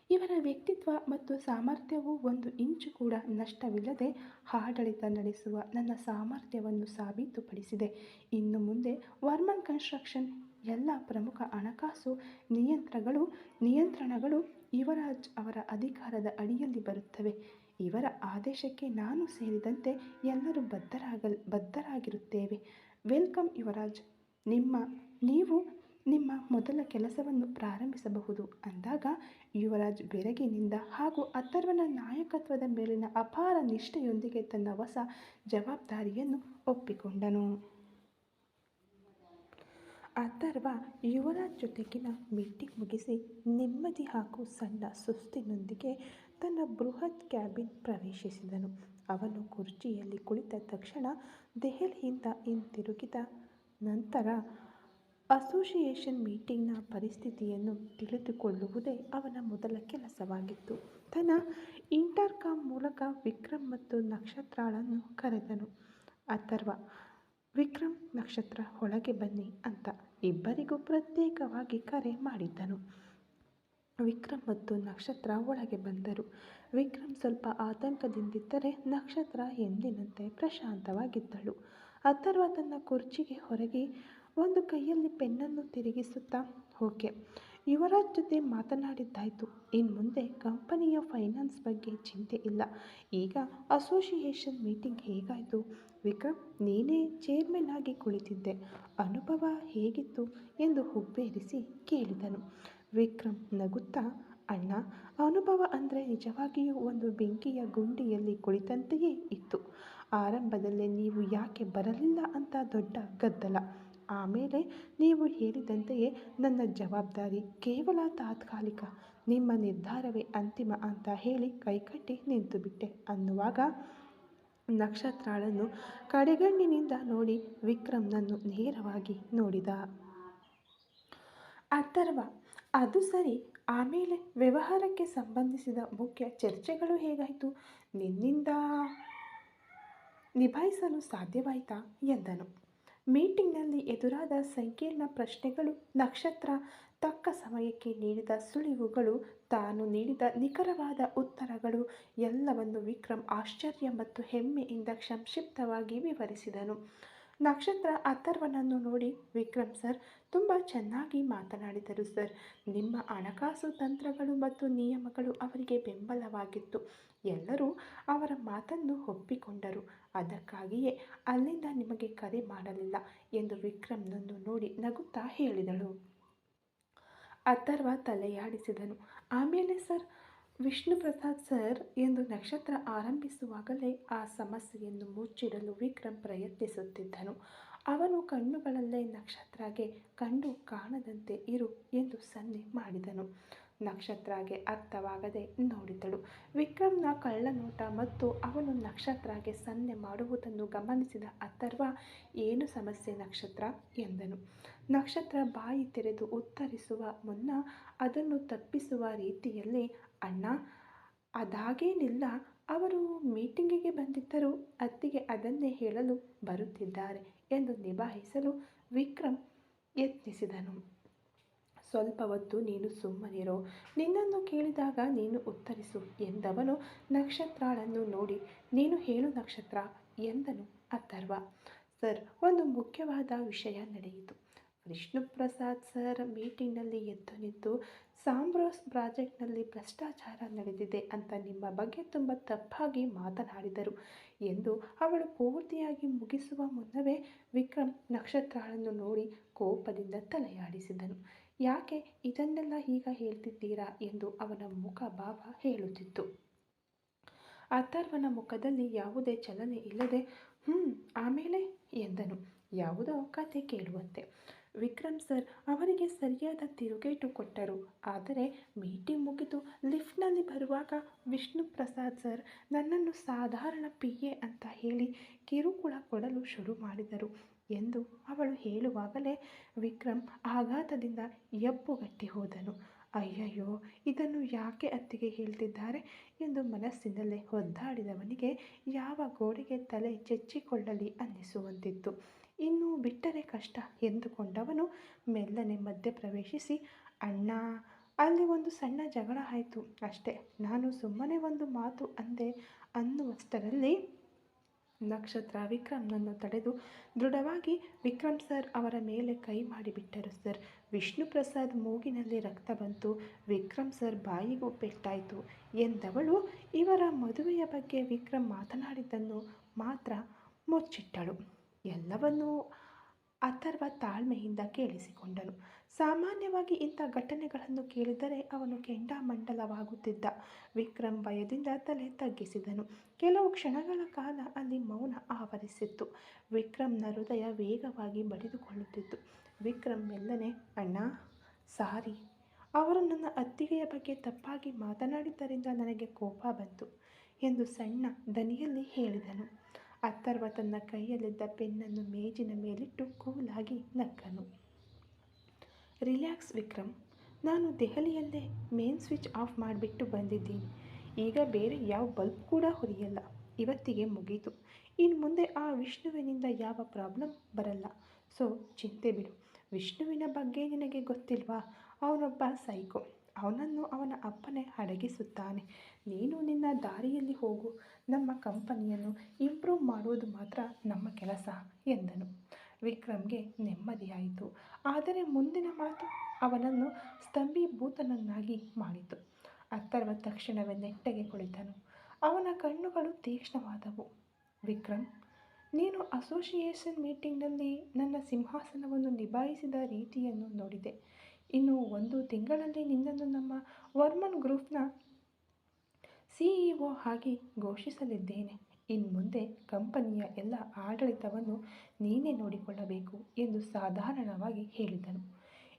ಇವರ ವ್ಯಕ್ತಿತ್ವ ಮತ್ತು ಸಾಮರ್ಥ್ಯವು 1 ಇಂಚು ಕೂಡ ನಷ್ಟವಿಲ್ಲದೆ ಆಡಳಿತ ನಡೆಸುವ ನನ್ನ ಸಾಮರ್ಥ್ಯವನ್ನು ಸಾಬೀತುಪಡಿಸಿದೆ. ಇನ್ನು ಮುಂದೆ ವರ್ಮನ್ ಕನ್ಸ್ಟ್ರಕ್ಷನ್ ಎಲ್ಲ ಪ್ರಮುಖ ಹಣಕಾಸು ನಿಯಂತ್ರಣಗಳು ಯುವರಾಜ್ ಅವರ ಅಧಿಕಾರದ ಅಡಿಯಲ್ಲಿ ಬರುತ್ತವೆ. ಇವರ ಆದೇಶಕ್ಕೆ ನಾನು ಸೇರಿದಂತೆ ಎಲ್ಲರೂ ಬದ್ಧರಾಗಿರುತ್ತೇವೆ. ವೆಲ್ಕಮ್ ಯುವರಾಜ್, ನೀವು ನಿಮ್ಮ ಮೊದಲ ಕೆಲಸವನ್ನು ಪ್ರಾರಂಭಿಸಬಹುದು ಅಂದಾಗ ಯುವರಾಜ್ ಬೆರಗಿನಿಂದ ಹಾಗೂ ಅಥರ್ವನ ನಾಯಕತ್ವದ ಮೇಲಿನ ಅಪಾರ ನಿಷ್ಠೆಯೊಂದಿಗೆ ತನ್ನ ಹೊಸ ಜವಾಬ್ದಾರಿಯನ್ನು ಒಪ್ಪಿಕೊಂಡನು. ಅಥರ್ವ ಯುವರಾಜ್ ಜೊತೆಗಿನ ಮೀಟಿಂಗ್ ಮುಗಿಸಿ ನೆಮ್ಮದಿ ಹಾಗೂ ಸಣ್ಣ ಸುಸ್ತಿನೊಂದಿಗೆ ತನ್ನ ಬೃಹತ್ ಕ್ಯಾಬಿನ್ ಪ್ರವೇಶಿಸಿದನು. ಅವನು ಕುರ್ಚಿಯಲ್ಲಿ ಕುಳಿತ ತಕ್ಷಣ ದೆಹಲಿಯಿಂದ ಹಿಂತಿರುಗಿದ ನಂತರ ಅಸೋಸಿಯೇಷನ್ ಮೀಟಿಂಗ್ನ ಪರಿಸ್ಥಿತಿಯನ್ನು ತಿಳಿದುಕೊಳ್ಳುವುದೇ ಅವನ ಮೊದಲ ಕೆಲಸವಾಗಿತ್ತು. ತನ್ನ ಇಂಟರ್ಕಾಮ್ ಮೂಲಕ ವಿಕ್ರಮ್ ಮತ್ತು ನಕ್ಷತ್ರಳನ್ನು ಕರೆದನು. ಅಥರ್ವ, ವಿಕ್ರಮ್, ನಕ್ಷತ್ರ ಒಳಗೆ ಬನ್ನಿ ಅಂತ ಇಬ್ಬರಿಗೂ ಪ್ರತ್ಯೇಕವಾಗಿ ಕರೆ ಮಾಡಿದ್ದನು. ವಿಕ್ರಮ್ ಮತ್ತು ನಕ್ಷತ್ರ ಒಳಗೆ ಬಂದರು. ವಿಕ್ರಮ್ ಸ್ವಲ್ಪ ಆತಂಕದಿಂದಿದ್ದರೆ ನಕ್ಷತ್ರ ಎಂದಿನಂತೆ ಪ್ರಶಾಂತವಾಗಿದ್ದಳು. ಅಥರ್ವ ತನ್ನ ಕುರ್ಚಿಗೆ ಹೊರಗಿ ಒಂದು ಕೈಯಲ್ಲಿ ಪೆನ್ನನ್ನು ತಿರುಗಿಸುತ್ತಾ, ಓಕೆ, ಯುವರಾಜ್ ಜೊತೆ ಮಾತನಾಡಿದ್ದಾಯಿತು. ಇನ್ಮುಂದೆ ಕಂಪನಿಯ ಫೈನಾನ್ಸ್ ಬಗ್ಗೆ ಚಿಂತೆ ಇಲ್ಲ. ಈಗ ಅಸೋಸಿಯೇಷನ್ ಮೀಟಿಂಗ್ ಹೇಗಾಯಿತು? ವಿಕ್ರಮ್, ನೀನೇ ಚೇರ್ಮನ್ ಆಗಿ ಕುಳಿತಿದ್ದೆ, ಅನುಭವ ಹೇಗಿತ್ತು ಎಂದು ಹುಬ್ಬೇರಿಸಿ ಕೇಳಿದನು. ವಿಕ್ರಮ್ ನಗುತ್ತಾ, ಅಣ್ಣ, ಅನುಭವ ಅಂದರೆ ನಿಜವಾಗಿಯೂ ಒಂದು ಬೆಂಕಿಯ ಗುಂಡಿಯಲ್ಲಿ ಕುಳಿತಂತೆಯೇ ಇತ್ತು. ಆರಂಭದಲ್ಲೇ ನೀವು ಯಾಕೆ ಬರಲಿಲ್ಲ ಅಂತ ದೊಡ್ಡ ಗದ್ದಲ. ಆಮೇಲೆ ನೀವು ಹೇಳಿದಂತೆಯೇ ನನ್ನ ಜವಾಬ್ದಾರಿ ಕೇವಲ ತಾತ್ಕಾಲಿಕ, ನಿಮ್ಮ ನಿರ್ಧಾರವೇ ಅಂತಿಮ ಅಂತ ಹೇಳಿ ಕೈಕಟ್ಟಿ ನಿಂತುಬಿಟ್ಟೆ ಅನ್ನುವಾಗ ನಕ್ಷತ್ರಾಳನ್ನು ಕಡೆಗಣ್ಣಿನಿಂದ ನೋಡಿ ವಿಕ್ರಮ್ನನ್ನು ನೇರವಾಗಿ ನೋಡಿದ. ಅಥರ್ವ: ಅದು ಸರಿ, ಆಮೇಲೆ ವ್ಯವಹಾರಕ್ಕೆ ಸಂಬಂಧಿಸಿದ ಮುಖ್ಯ ಚರ್ಚೆಗಳು ಹೇಗಾಯಿತು? ನಿನ್ನಿಂದ ನಿಭಾಯಿಸಲು ಸಾಧ್ಯವಾಯಿತಾ ಎಂದನು. ಮೀಟಿಂಗ್ನಲ್ಲಿ ಎದುರಾದ ಸಂಕೀರ್ಣ ಪ್ರಶ್ನೆಗಳು, ನಕ್ಷತ್ರ ತಕ್ಕ ಸಮಯಕ್ಕೆ ನೀಡಿದ ಸುಳಿವುಗಳು, ತಾನು ನೀಡಿದ ನಿಖರವಾದ ಉತ್ತರಗಳು ಎಲ್ಲವನ್ನು ವಿಕ್ರಮ್ ಆಶ್ಚರ್ಯ ಮತ್ತು ಹೆಮ್ಮೆಯಿಂದ ಸಂಕ್ಷಿಪ್ತವಾಗಿ ವಿವರಿಸಿದನು. ನಕ್ಷತ್ರ ಅಥರ್ವನನ್ನು ನೋಡಿ, ವಿಕ್ರಮ್ ಸರ್, ತುಂಬ ಚೆನ್ನಾಗಿ ಮಾತನಾಡಿದರು ಸರ್. ನಿಮ್ಮ ಹಣಕಾಸು ತಂತ್ರಗಳು ಮತ್ತು ನಿಯಮಗಳು ಅವರಿಗೆ ಬೆಂಬಲವಾಗಿತ್ತು. ಎಲ್ಲರೂ ಅವರ ಮಾತನ್ನು ಒಪ್ಪಿಕೊಂಡರು. ಅದಕ್ಕಾಗಿಯೇ ಅಲ್ಲಿಂದ ನಿಮಗೆ ಕರೆ ಮಾಡಲಿಲ್ಲ ಎಂದು ವಿಕ್ರಮ್ನನ್ನು ನೋಡಿ ನಗುತ್ತಾ ಹೇಳಿದಳು. ಅಥರ್ವ ತಲೆಯಾಡಿಸಿದನು. ಆಮೇಲೆ ಸರ್, ವಿಷ್ಣುಪ್ರಸಾದ್ ಸರ್ ಎಂದು ನಕ್ಷತ್ರ ಆರಂಭಿಸುವಾಗಲೇ ಆ ಸಮಸ್ಯೆಯನ್ನು ಮುಚ್ಚಿಡಲು ವಿಕ್ರಮ್ ಪ್ರಯತ್ನಿಸುತ್ತಿದ್ದನು. ಅವನು ಕಣ್ಣುಗಳಲ್ಲೇ ನಕ್ಷತ್ರಗೆ ಕಂಡು ಕಾಣದಂತೆ ಇರು ಎಂದು ಸನ್ನೆ ಮಾಡಿದನು. ನಕ್ಷತ್ರಗೆ ಅರ್ಥವಾಗದೆ ನೋಡಿದಳು. ವಿಕ್ರಮ್ನ ಕಳ್ಳನೋಟ ಮತ್ತು ಅವನು ನಕ್ಷತ್ರಗೆ ಸನ್ನೆ ಮಾಡುವುದನ್ನು ಗಮನಿಸಿದ ಅಥರ್ವ, ಏನು ಸಮಸ್ಯೆ ನಕ್ಷತ್ರ ಎಂದನು. ನಕ್ಷತ್ರ ಬಾಯಿ ತೆರೆದು ಉತ್ತರಿಸುವ ಮುನ್ನ ಅದನ್ನು ತಪ್ಪಿಸುವ ರೀತಿಯಲ್ಲಿ, ಅಣ್ಣ, ಅದಾಗೇನಿಲ್ಲ, ಅವರು ಮೀಟಿಂಗಿಗೆ ಬಂದಿದ್ದರು, ಅತ್ತಿಗೆ ಅದನ್ನೇ ಹೇಳಲು ಬರುತ್ತಿದ್ದಾರೆ ಎಂದು ನಿಭಾಯಿಸಲು ವಿಕ್ರಮ್ ಯತ್ನಿಸಿದನು. ಸ್ವಲ್ಪ ಹೊತ್ತು ನೀನು ಸುಮ್ಮನಿರೋ, ನಿನ್ನನ್ನು ಕೇಳಿದಾಗ ನೀನು ಉತ್ತರಿಸು ಎಂದವನು ನಕ್ಷತ್ರಾಳನ್ನು ನೋಡಿ, ನೀನು ಹೇಳು ನಕ್ಷತ್ರ ಎಂದನು ಅಥರ್ವ. ಸರ್, ಒಂದು ಮುಖ್ಯವಾದ ವಿಷಯ ನಡೆಯಿತು. ವಿಷ್ಣುಪ್ರಸಾದ್ ಸರ್ ಮೀಟಿಂಗ್ನಲ್ಲಿ ಎದ್ದು ನಿಂತು ಸಾಂಬ್ರೋಸ್ ಪ್ರಾಜೆಕ್ಟ್ನಲ್ಲಿ ಭ್ರಷ್ಟಾಚಾರ ನಡೆದಿದೆ ಅಂತ ನಿಮ್ಮ ಬಗ್ಗೆ ತುಂಬ ತಪ್ಪಾಗಿ ಮಾತನಾಡಿದರು ಎಂದು ಅವಳು ಪೂರ್ತಿಯಾಗಿ ಮುಗಿಸುವ ಮುನ್ನವೇ ವಿಕ್ರಮ್ ನಕ್ಷತ್ರಾಳನ್ನು ನೋಡಿ ಕೋಪದಿಂದ ತಲೆಯಾಡಿಸಿದನು. ಯಾಕೆ ಇದನ್ನೆಲ್ಲ ಈಗ ಹೇಳ್ತಿದ್ದೀರಾ ಎಂದು ಅವನ ಮುಖಭಾವ ಹೇಳುತ್ತಿತ್ತು. ಅಥರ್ವನ ಮುಖದಲ್ಲಿ ಯಾವುದೇ ಚಲನೆ ಇಲ್ಲದೆ ಆಮೇಲೆ ಎಂದನು, ಯಾವುದೋ ಕತೆ ಕೇಳುವಂತೆ. ವಿಕ್ರಮ್ ಸರ್ ಅವರಿಗೆ ಸರಿಯಾದ ತಿರುಗೇಟು ಕೊಟ್ಟರು. ಆದರೆ ಮೀಟಿಂಗ್ ಮುಗಿದು ಲಿಫ್ಟ್ನಲ್ಲಿ ಬರುವಾಗ ವಿಷ್ಣುಪ್ರಸಾದ್ ಸರ್ ನನ್ನನ್ನು ಸಾಧಾರಣ PA ಅಂತ ಹೇಳಿ ಕಿರುಕುಳ ಕೊಡಲು ಶುರು ಮಾಡಿದರು ಎಂದು ಅವಳು ಹೇಳುವಾಗಲೇ ವಿಕ್ರಮ್ ಆಘಾತದಿಂದ ಎಬ್ಬುಗಟ್ಟಿ ಹೋದನು. ಅಯ್ಯಯ್ಯೋ, ಇದನ್ನು ಯಾಕೆ ಅತ್ತಿಗೆ ಹೇಳ್ತಿದ್ದಾರೆ ಎಂದು ಮನಸ್ಸಿನಲ್ಲೇ ಒದ್ದಾಡಿದವನಿಗೆ ಯಾವ ಗೋಡೆಗೆ ತಲೆ ಚೆಚ್ಚಿಕೊಳ್ಳಲಿ ಅನ್ನಿಸುವಂತಿತ್ತು. ಇನ್ನೂ ಬಿಟ್ಟರೆ ಕಷ್ಟ ಎಂದುಕೊಂಡವನು ಮೆಲ್ಲನೆ ಮಧ್ಯಪ್ರವೇಶಿಸಿ, ಅಣ್ಣ, ಅಲ್ಲಿ ಒಂದು ಸಣ್ಣ ಜಗಳ ಆಯಿತು ಅಷ್ಟೇ, ನಾನು ಸುಮ್ಮನೆ ಒಂದು ಮಾತು ಅಂದೆ ಅನ್ನುವಷ್ಟರಲ್ಲಿ ನಕ್ಷತ್ರ ವಿಕ್ರಮ್ನನ್ನು ತಡೆದು ದೃಢವಾಗಿ, ವಿಕ್ರಮ್ ಸರ್ ಅವರ ಮೇಲೆ ಕೈ ಮಾಡಿಬಿಟ್ಟರು ಸರ್. ವಿಷ್ಣುಪ್ರಸಾದ್ ಮೂಗಿನಲ್ಲಿ ರಕ್ತ ಬಂತು, ವಿಕ್ರಮ್ ಸರ್ ಬಾಯಿಗೂ ಪೆಟ್ಟಾಯಿತು ಎಂದವಳು ಇವರ ಮದುವೆಯ ಬಗ್ಗೆ ವಿಕ್ರಮ್ ಮಾತನಾಡಿದ್ದನ್ನು ಮಾತ್ರ ಮುಚ್ಚಿಟ್ಟಳು. ಎಲ್ಲವನ್ನೂ ಅಥರ್ವ ತಾಳ್ಮೆಯಿಂದ ಕೇಳಿಸಿಕೊಂಡನು. ಸಾಮಾನ್ಯವಾಗಿ ಇಂಥ ಘಟನೆಗಳನ್ನು ಕೇಳಿದರೆ ಅವನು ಕೆಂಡಾಮಂಡಲವಾಗುತ್ತಿದ್ದ. ವಿಕ್ರಮ್ ಭಯದಿಂದ ತಲೆ ತಗ್ಗಿಸಿದನು. ಕೆಲವು ಕ್ಷಣಗಳ ಕಾಲ ಅಲ್ಲಿ ಮೌನ ಆವರಿಸಿತ್ತು. ವಿಕ್ರಮ್ನ ಹೃದಯ ವೇಗವಾಗಿ ಬಡಿದುಕೊಳ್ಳುತ್ತಿತ್ತು. ವಿಕ್ರಮ್ ಮೆಲ್ಲನೆ, ಅಣ್ಣ, ಸಾರಿ, ಅವರು ನನ್ನ ಅತ್ತಿಗೆಯ ಬಗ್ಗೆ ತಪ್ಪಾಗಿ ಮಾತನಾಡಿದ್ದರಿಂದ ನನಗೆ ಕೋಪ ಬಂತು ಎಂದು ಸಣ್ಣ ದನಿಯಲ್ಲಿ ಹೇಳಿದನು. ಅಥರ್ವ ತನ್ನ ಕೈಯಲ್ಲಿದ್ದ ಪೆನ್ನನ್ನು ಮೇಜಿನ ಮೇಲಿಟ್ಟು ಕೂಲಾಗಿ ನಕ್ಕನು. ರಿಲ್ಯಾಕ್ಸ್ ವಿಕ್ರಮ್, ನಾನು ದೆಹಲಿಯಲ್ಲೇ ಮೇನ್ ಸ್ವಿಚ್ ಆಫ್ ಮಾಡಿಬಿಟ್ಟು ಬಂದಿದ್ದೀನಿ. ಈಗ ಬೇರೆ ಯಾವ ಬಲ್ಬ್ ಕೂಡ ಉರಿಯಲ್ಲ. ಇವತ್ತಿಗೆ ಮುಗೀತು. ಇನ್ನು ಮುಂದೆ ಆ ವಿಷ್ಣುವಿನಿಂದ ಯಾವ ಪ್ರಾಬ್ಲಮ್ ಬರಲ್ಲ. ಸೊ ಚಿಂತೆ ಬಿಡು. ವಿಷ್ಣುವಿನ ಬಗ್ಗೆ ನಿನಗೆ ಗೊತ್ತಿಲ್ವಾ? ಅವನೊಬ್ಬ ಸೈಕೋ. ಅವನನ್ನು ಅವನ ಅಪ್ಪನೇ ಅಡಗಿಸುತ್ತಾನೆ. ನೀನು ನಿನ್ನ ದಾರಿಯಲ್ಲಿ ಹೋಗು. ನಮ್ಮ ಕಂಪನಿಯನ್ನು ಇಂಪ್ರೂವ್ ಮಾಡುವುದು ಮಾತ್ರ ನಮ್ಮ ಕೆಲಸ ಎಂದನು. ವಿಕ್ರಮ್ಗೆ ನೆಮ್ಮದಿಯಾಯಿತು. ಆದರೆ ಮುಂದಿನ ಮಾತು ಅವನನ್ನು ಸ್ತಂಭೀಭೂತನನ್ನಾಗಿ ಮಾಡಿತು. ಅಥರ್ವ ತಕ್ಷಣವೇ ನೆಟ್ಟಗೆ ಕುಳಿತನು. ಅವನ ಕಣ್ಣುಗಳು ತೀಕ್ಷ್ಣವಾದವು. ವಿಕ್ರಮ್, ನೀನು ಅಸೋಸಿಯೇಷನ್ ಮೀಟಿಂಗ್ನಲ್ಲಿ ನನ್ನ ಸಿಂಹಾಸನವನ್ನು ನಿಭಾಯಿಸಿದ ರೀತಿಯನ್ನು ನೋಡಿದೆ. ಇನ್ನು 1 ತಿಂಗಳಲ್ಲಿ ನಿನ್ನನ್ನು ನಮ್ಮ ವರ್ಮನ್ ಗ್ರೂಪ್ನ CEO ಆಗಿ ಘೋಷಿಸಲಿದ್ದೇನೆ. ಇನ್ಮುಂದೆ ಕಂಪನಿಯ ಎಲ್ಲ ಆಡಳಿತವನ್ನು ನೀನೇ ನೋಡಿಕೊಳ್ಳಬೇಕು ಎಂದು ಸಾಧಾರಣವಾಗಿ ಹೇಳಿದನು.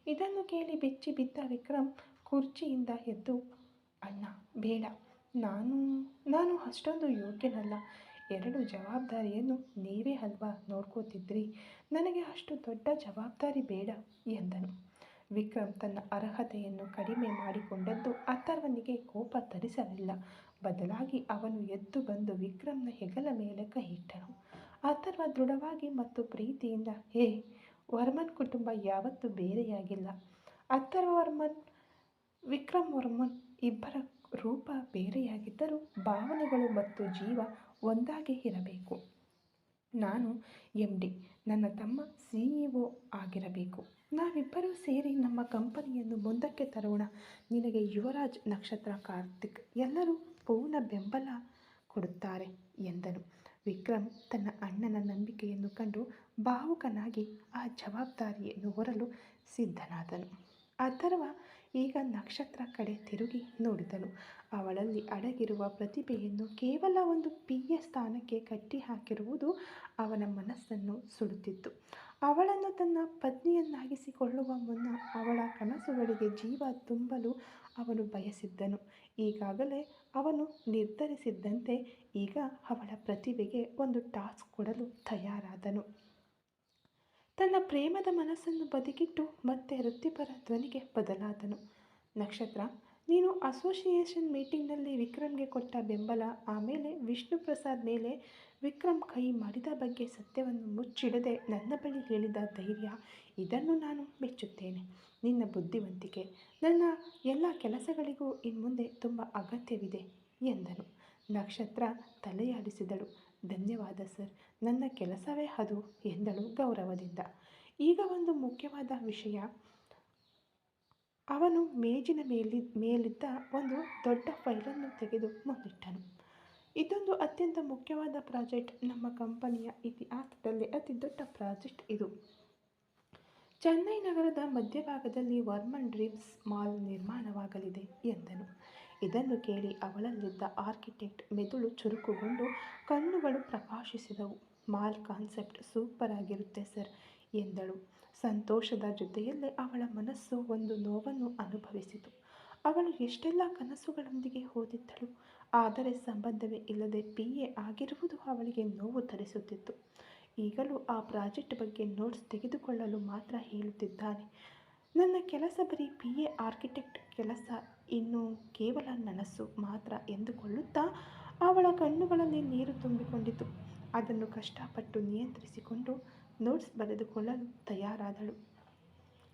ಇದನ್ನು ಕೇಳಿ ಬೆಚ್ಚಿ ಬಿದ್ದ ವಿಕ್ರಮ್ ಕುರ್ಚಿಯಿಂದ ಎದ್ದು, ಅಣ್ಣ ಬೇಡ, ನಾನು ಅಷ್ಟೊಂದು ಯೋಗ್ಯನಲ್ಲ. 2 ಜವಾಬ್ದಾರಿಯನ್ನು ನೀವೇ ಅಲ್ವಾ ನೋಡ್ಕೋತಿದ್ರಿ, ನನಗೆ ಅಷ್ಟು ದೊಡ್ಡ ಜವಾಬ್ದಾರಿ ಬೇಡ ಎಂದನು. ವಿಕ್ರಮ್ ತನ್ನ ಅರ್ಹತೆಯನ್ನು ಕಡಿಮೆ ಮಾಡಿಕೊಂಡದ್ದು ಅಥರ್ವನಿಗೆ ಕೋಪ ತರಿಸಲಿಲ್ಲ. ಬದಲಾಗಿ ಅವನು ಎದ್ದು ಬಂದು ವಿಕ್ರಮ್ನ ಹೆಗಲ ಮೇಲೆ ಕೈ ಇಟ್ಟನು. ಅಥರ್ವ ದೃಢವಾಗಿ ಮತ್ತು ಪ್ರೀತಿಯಿಂದ, ಹೇ, ವರ್ಮನ್ ಕುಟುಂಬ ಯಾವತ್ತೂ ಬೇರೆಯಾಗಿಲ್ಲ. ಅಥರ್ವ ವರ್ಮನ್, ವಿಕ್ರಮ್ ವರ್ಮನ್ ಇಬ್ಬರ ರೂಪ ಬೇರೆಯಾಗಿದ್ದರೂ ಭಾವನೆಗಳು ಮತ್ತು ಜೀವ ಒಂದಾಗೇ ಇರಬೇಕು. ನಾನು MD, ನನ್ನ ತಮ್ಮ CEO ಆಗಿರಬೇಕು. ನಾವಿಬ್ಬರೂ ಸೇರಿ ನಮ್ಮ ಕಂಪನಿಯನ್ನು ಮುಂದಕ್ಕೆ ತರೋಣ. ನಿನಗೆ ಯುವರಾಜ್, ನಕ್ಷತ್ರ, ಕಾರ್ತಿಕ್ ಎಲ್ಲರೂ ಪೂರ್ಣ ಬೆಂಬಲ ಕೊಡುತ್ತಾರೆ ಎಂದನು. ವಿಕ್ರಮ್ ತನ್ನ ಅಣ್ಣನ ನಂಬಿಕೆಯನ್ನು ಕಂಡು ಭಾವುಕನಾಗಿ ಆ ಜವಾಬ್ದಾರಿಯನ್ನು ಹೊರಲು ಸಿದ್ಧನಾದನು. ಅಥರ್ವ ಈಗ ನಕ್ಷತ್ರ ಕಡೆ ತಿರುಗಿ ನೋಡಿದನು. ಅವಳಲ್ಲಿ ಅಡಗಿರುವ ಪ್ರತಿಭೆಯನ್ನು ಕೇವಲ ಒಂದು PA ಸ್ಥಾನಕ್ಕೆ ಕಟ್ಟಿಹಾಕಿರುವುದು ಅವನ ಮನಸ್ಸನ್ನು ಸುಡುತ್ತಿತ್ತು. ಅವಳನ್ನು ತನ್ನ ಪತ್ನಿಯನ್ನಾಗಿಸಿಕೊಳ್ಳುವ ಮುನ್ನ ಅವಳ ಕನಸುಗಳಿಗೆ ಜೀವ ತುಂಬಲು ಅವನು ಬಯಸಿದ್ದನು. ಈಗಾಗಲೇ ಅವನು ನಿರ್ಧರಿಸಿದ್ದಂತೆ ಈಗ ಅವಳ ಪ್ರತಿಭೆಗೆ ಒಂದು ಟಾಸ್ಕ್ ಕೊಡಲು ತಯಾರಾದನು. ತನ್ನ ಪ್ರೇಮದ ಮನಸ್ಸನ್ನು ಬದಿಗಿಟ್ಟು ಮತ್ತೆ ವೃತ್ತಿಪರ ಧ್ವನಿಗೆ ಬದಲಾದನು. ನಕ್ಷತ್ರ, ನೀನು ಅಸೋಸಿಯೇಷನ್ ಮೀಟಿಂಗ್ನಲ್ಲಿ ವಿಕ್ರಮ್ಗೆ ಕೊಟ್ಟ ಬೆಂಬಲ, ಆಮೇಲೆ ವಿಷ್ಣು ಪ್ರಸಾದ್ ಮೇಲೆ ವಿಕ್ರಮ್ ಕೈ ಮಾಡಿದ ಬಗ್ಗೆ ಸತ್ಯವನ್ನು ಮುಚ್ಚಿಡದೆ ನನ್ನ ಬಳಿ ಹೇಳಿದ ಧೈರ್ಯ, ಇದನ್ನು ನಾನು ಮೆಚ್ಚುತ್ತೇನೆ. ನಿನ್ನ ಬುದ್ಧಿವಂತಿಕೆ ನನ್ನ ಎಲ್ಲ ಕೆಲಸಗಳಿಗೂ ಇನ್ಮುಂದೆ ತುಂಬ ಅಗತ್ಯವಿದೆ ಎಂದನು. ನಕ್ಷತ್ರ ತಲೆಯಾಡಿಸಿದಳು. ಧನ್ಯವಾದ ಸರ್, ನನ್ನ ಕೆಲಸವೇ ಅದು ಎಂದಳು ಗೌರವದಿಂದ. ಈಗ ಒಂದು ಮುಖ್ಯವಾದ ವಿಷಯ. ಅವನು ಮೇಜಿನ ಮೇಲಿದ್ದ ಒಂದು ದೊಡ್ಡ ಫೈಲನ್ನು ತೆಗೆದು ಮುಂದಿಟ್ಟನು. ಇದೊಂದು ಅತ್ಯಂತ ಮುಖ್ಯವಾದ ಪ್ರಾಜೆಕ್ಟ್. ನಮ್ಮ ಕಂಪನಿಯ ಇತಿಹಾಸದಲ್ಲೇ ಅತಿ ದೊಡ್ಡ ಪ್ರಾಜೆಕ್ಟ್ ಇದು. ಚೆನ್ನೈ ನಗರದ ಮಧ್ಯಭಾಗದಲ್ಲಿ ವರ್ಮನ್ ಡ್ರೀಮ್ಸ್ ಮಾಲ್ ನಿರ್ಮಾಣವಾಗಲಿದೆ ಎಂದನು. ಇದನ್ನು ಕೇಳಿ ಅವಳಲ್ಲಿದ್ದ ಆರ್ಕಿಟೆಕ್ಟ್ ಮೆದುಳು ಚುರುಕುಗೊಂಡು ಕಣ್ಣುಗಳು ಪ್ರಕಾಶಿಸಿದವು. ಮಾಲ್ ಕಾನ್ಸೆಪ್ಟ್ ಸೂಪರ್ ಆಗಿರುತ್ತೆ ಸರ್ ಎಂದಳು. ಸಂತೋಷದ ಜೊತೆಯಲ್ಲೇ ಅವಳ ಮನಸ್ಸು ಒಂದು ನೋವನ್ನು ಅನುಭವಿಸಿತು. ಅವಳು ಎಷ್ಟೆಲ್ಲ ಕನಸುಗಳೊಂದಿಗೆ ಓದಿದ್ದಳು, ಆದರೆ ಸಂಬಂಧವೇ ಇಲ್ಲದೆ PA ಆಗಿರುವುದು ಅವಳಿಗೆ ನೋವು ತರಿಸುತ್ತಿತ್ತು. ಈಗಲೂ ಆ ಪ್ರಾಜೆಕ್ಟ್ ಬಗ್ಗೆ ನೋಟ್ಸ್ ತೆಗೆದುಕೊಳ್ಳಲು ಮಾತ್ರ ಹೇಳುತ್ತಿದ್ದಾನೆ. ನನ್ನ ಕೆಲಸ ಬರೀ PA ಆರ್ಕಿಟೆಕ್ಟ್ ಕೆಲಸ, ಇನ್ನು ಕೇವಲ ನನಸು ಮಾತ್ರ ಎಂದುಕೊಳ್ಳುತ್ತಾ ಅವಳ ಕಣ್ಣುಗಳಲ್ಲಿ ನೀರು ತುಂಬಿಕೊಂಡಿತು. ಅದನ್ನು ಕಷ್ಟಪಟ್ಟು ನಿಯಂತ್ರಿಸಿಕೊಂಡು ನೋಟ್ಸ್ ಬರೆದುಕೊಳ್ಳಲು ತಯಾರಾದಳು.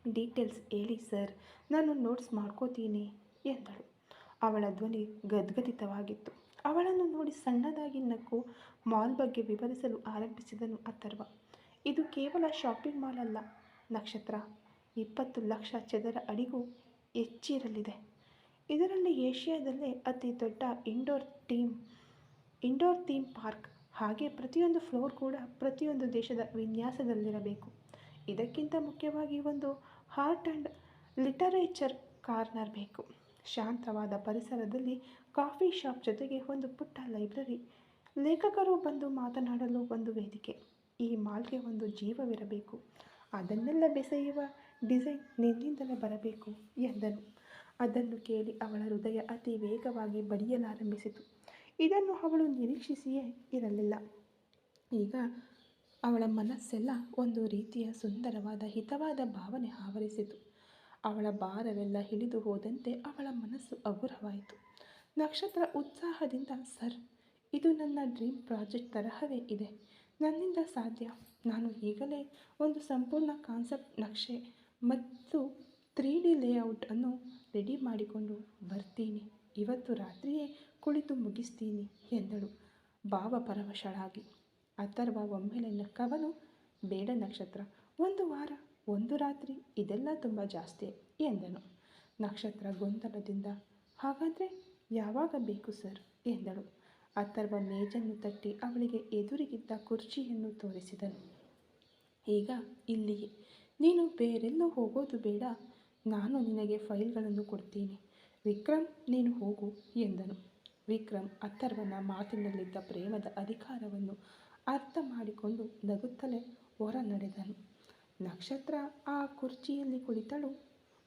ಡೀಟೇಲ್ಸ್ ಹೇಳಿ ಸರ್, ನಾನು ನೋಟ್ಸ್ ಮಾಡ್ಕೋತೀನಿ ಎಂದಳು. ಅವಳ ಧ್ವನಿ ಗದ್ಗದಿತವಾಗಿತ್ತು. ಅವಳನ್ನು ನೋಡಿ ಸಣ್ಣದಾಗಿ ನಕ್ಕು ಮಾಲ್ ಬಗ್ಗೆ ವಿವರಿಸಲು ಆರಂಭಿಸಿದನು ಅಥರ್ವ. ಇದು ಕೇವಲ ಶಾಪಿಂಗ್ ಮಾಲ್ ಅಲ್ಲ ನಕ್ಷತ್ರ, 20 ಲಕ್ಷ ಚದರ ಅಡಿಗೂ ಹೆಚ್ಚಿರಲಿದೆ. ಇದರಲ್ಲಿ ಏಷ್ಯಾದಲ್ಲೇ ಅತಿ ದೊಡ್ಡ ಇಂಡೋರ್ ಥೀಮ್ ಪಾರ್ಕ್, ಹಾಗೆ ಪ್ರತಿಯೊಂದು ಫ್ಲೋರ್ ಕೂಡ ಪ್ರತಿಯೊಂದು ದೇಶದ ವಿನ್ಯಾಸದಲ್ಲಿರಬೇಕು. ಇದಕ್ಕಿಂತ ಮುಖ್ಯವಾಗಿ ಒಂದು ಆರ್ಟ್ ಆ್ಯಂಡ್ ಲಿಟರೇಚರ್ ಕಾರ್ನರ್ ಬೇಕು. ಶಾಂತವಾದ ಪರಿಸರದಲ್ಲಿ ಕಾಫಿ ಶಾಪ್ ಜೊತೆಗೆ ಒಂದು ಪುಟ್ಟ ಲೈಬ್ರರಿ, ಲೇಖಕರು ಬಂದು ಮಾತನಾಡಲು ಒಂದು ವೇದಿಕೆ. ಈ ಮಾಲ್ಗೆ ಒಂದು ಜೀವವಿರಬೇಕು. ಅದನ್ನೆಲ್ಲ ಬೆಸೆಯುವ ಡಿಸೈನ್ ನಿನ್ನಿಂದಲೇ ಬರಬೇಕು ಎಂದನು. ಅದನ್ನು ಕೇಳಿ ಅವಳ ಹೃದಯ ಅತಿ ವೇಗವಾಗಿ ಬಡಿಯಲಾರಂಭಿಸಿತು. ಇದನ್ನು ಅವಳು ನಿರೀಕ್ಷಿಸಿಯೇ ಇರಲಿಲ್ಲ. ಈಗ ಅವಳ ಮನಸ್ಸೆಲ್ಲ ಒಂದು ರೀತಿಯ ಸುಂದರವಾದ ಹಿತವಾದ ಭಾವನೆ ಆವರಿಸಿತು. ಅವಳ ಭಾರವೆಲ್ಲ ಇಳಿದು ಹೋದಂತೆ ಅವಳ ಮನಸ್ಸು ಹಗುರವಾಯಿತು. ನಕ್ಷತ್ರ ಉತ್ಸಾಹದಿಂದ, ಸರ್, ಇದು ನನ್ನ ಡ್ರೀಮ್ ಪ್ರಾಜೆಕ್ಟ್ ತರಹವೇ ಇದೆ. ನನ್ನಿಂದ ಸಾಧ್ಯ. ನಾನು ಈಗಲೇ ಒಂದು ಸಂಪೂರ್ಣ ಕಾನ್ಸೆಪ್ಟ್ ನಕ್ಷೆ ಮತ್ತು 3D ಲೇಔಟ್ ಅನ್ನು ರೆಡಿ ಮಾಡಿಕೊಂಡು ಬರ್ತೀನಿ. ಇವತ್ತು ರಾತ್ರಿಯೇ ಕುಳಿತು ಮುಗಿಸ್ತೀನಿ ಎಂದಳು ಭಾವಪರವಶಳಾಗಿ. ಅಥರ್ವ ಒಮ್ಮೆಲೆ ನಕ್ಕವನು, ಬೇಡ ನಕ್ಷತ್ರ, 1 ವಾರ 1 ರಾತ್ರಿ ಇದೆಲ್ಲ ತುಂಬ ಜಾಸ್ತಿ ಎಂದನು. ನಕ್ಷತ್ರ ಗೊಂದಲದಿಂದ, ಹಾಗಾದರೆ ಯಾವಾಗ ಬೇಕು ಸರ್ ಎಂದಳು. ಅಥರ್ವ ಮೇಜನ್ನು ತಟ್ಟಿ ಅವಳಿಗೆ ಎದುರಿಗಿದ್ದ ಕುರ್ಚಿಯನ್ನು ತೋರಿಸಿದನು. ಈಗ ಇಲ್ಲಿಯೇ, ನೀನು ಬೇರೆಲ್ಲೂ ಹೋಗೋದು ಬೇಡ. ನಾನು ನಿನಗೆ ಫೈಲ್ಗಳನ್ನು ಕೊಡ್ತೀನಿ. ವಿಕ್ರಮ್, ನೀನು ಹೋಗು ಎಂದನು. ವಿಕ್ರಮ್ ಅಥರ್ವನ ಮಾತಿನಲ್ಲಿದ್ದ ಪ್ರೇಮದ ಅಧಿಕಾರವನ್ನು ಅರ್ಥ ಮಾಡಿಕೊಂಡು ನಗುತ್ತಲೇ ಹೊರ ನಡೆದನು. ನಕ್ಷತ್ರ ಆ ಕುರ್ಚಿಯಲ್ಲಿ ಕುಳಿತಳು.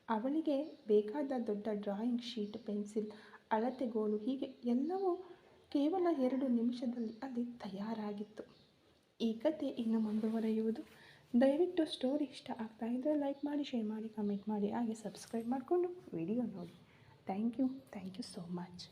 ಅವಳಿಗೆ ಬೇಕಾದ ದೊಡ್ಡ ಡ್ರಾಯಿಂಗ್ ಶೀಟ್, ಪೆನ್ಸಿಲ್, ಅಳತೆಗೋಲು ಹೀಗೆ ಎಲ್ಲವೂ ಕೇವಲ 2 ನಿಮಿಷದಲ್ಲಿ ಅಲ್ಲಿ ತಯಾರಾಗಿತ್ತು. ಈ ಕತೆ ಇನ್ನು ಮುಂದುವರೆಯುವುದು. ದಯವಿಟ್ಟು ಸ್ಟೋರಿ ಇಷ್ಟ ಆಗ್ತಾ ಇದ್ದರೆ ಲೈಕ್ ಮಾಡಿ, ಶೇರ್ ಮಾಡಿ, ಕಮೆಂಟ್ ಮಾಡಿ, ಹಾಗೆ ಸಬ್ಸ್ಕ್ರೈಬ್ ಮಾಡಿಕೊಂಡು ವಿಡಿಯೋ ನೋಡಿ. Thank you so much.